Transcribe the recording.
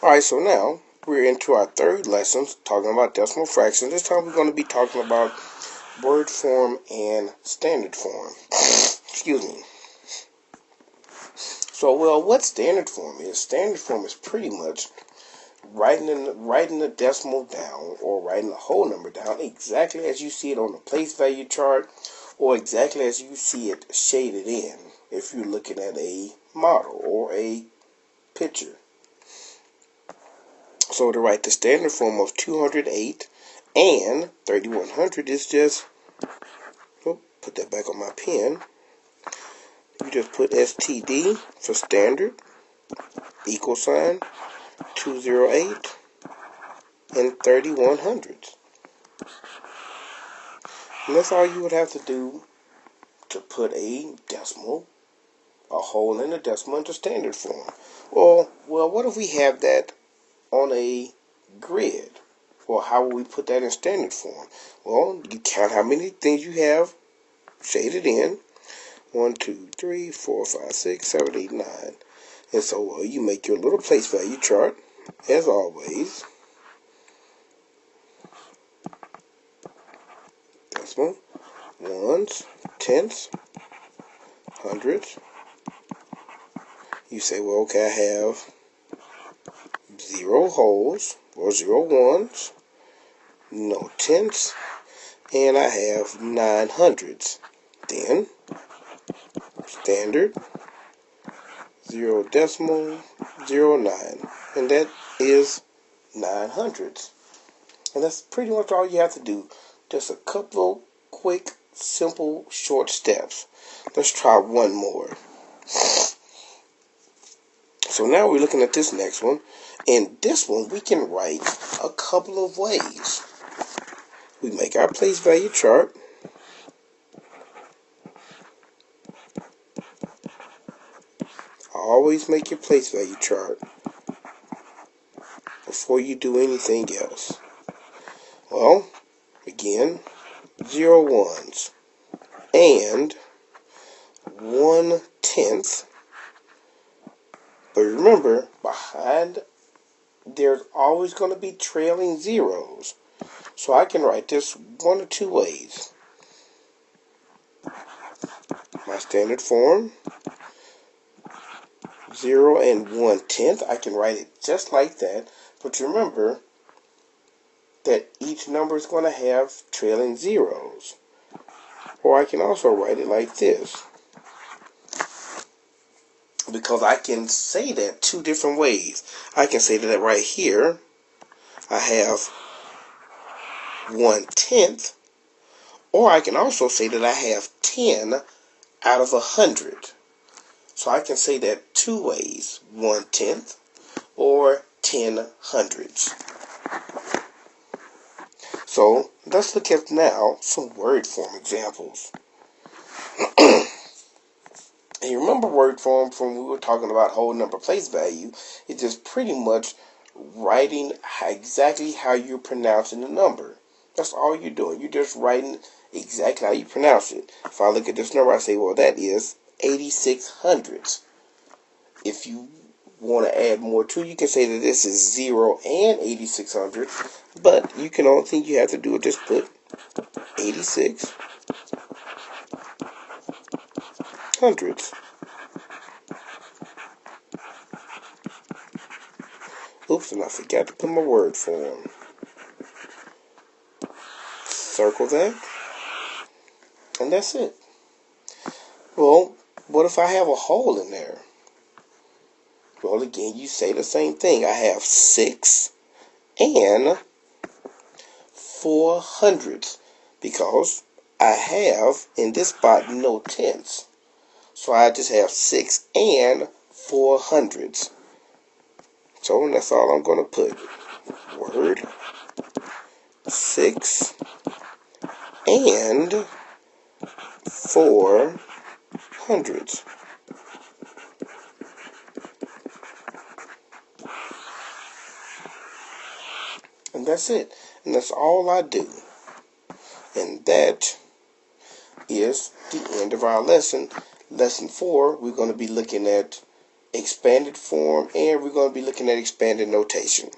Alright, so now we're into our third lesson talking about decimal fractions. This time we're going to be talking about word form and standard form. Excuse me. So, what standard form is? Standard form is pretty much writing the decimal down or writing the whole number down exactly as you see it on the place value chart or exactly as you see it shaded in if you're looking at a model or a picture. So to write the standard form of 208 and 3100 is just, put that back on my pen. You just put STD for standard, equal sign, 208 and 3100. And that's all you would have to do to put a decimal, a whole and a decimal into standard form. Well, what if we have that on a grid? Well, how will we put that in standard form? Well, you count how many things you have shaded in. 1, 2, 3, 4, 5, 6, 7, 8, 9. And so you make your little place value chart, as always. Decimal, ones, tenths, hundreds. You say, well, okay, I have 0 wholes or 0 ones, no tenths, and I have 9 hundreds. Then, standard, 0 decimal, 0 9. And that is 9 hundredths. And that's pretty much all you have to do. Just a couple of quick, simple, short steps. Let's try one more. So now we're looking at this next one. And this one we can write a couple of ways. We make our place value chart. Always make your place value chart before you do anything else. Well, again, 0 ones and 1/10. But remember, behind there's always going to be trailing zeros. So I can write this one of two ways. My standard form, 0 and 1/10. I can write it just like that. But remember that each number is going to have trailing zeros. Or I can also write it like this, because I can say that two different ways. I can say that right here I have 1/10, or I can also say that I have 10 out of 100. So I can say that two ways, 1/10 or 10 hundredths. So let's look at now some word form examples. And you remember word form from when we were talking about whole number place value. It's just pretty much writing exactly how you're pronouncing the number. That's all you're doing. You're just writing exactly how you pronounce it. If I look at this number, I say, well, that is 86 hundredths. If you want to add more to it, you can say that this is 0 and 86 hundredths. But you can, only thing you have to do is just put 86 hundredths. Oops, and I forgot to put my word form. Circle that. And that's it. Well, what if I have a hole in there? Well, again, you say the same thing. I have 6 and 4 hundredths, because I have in this spot no tenths. So I just have 6 and 4 hundredths. So that's all I'm going to put. Word 6 and 4 hundredths. And that's it. And that's all I do. And that is the end of our lesson. Lesson 4, we're going to be looking at expanded form, and we're going to be looking at expanded notation.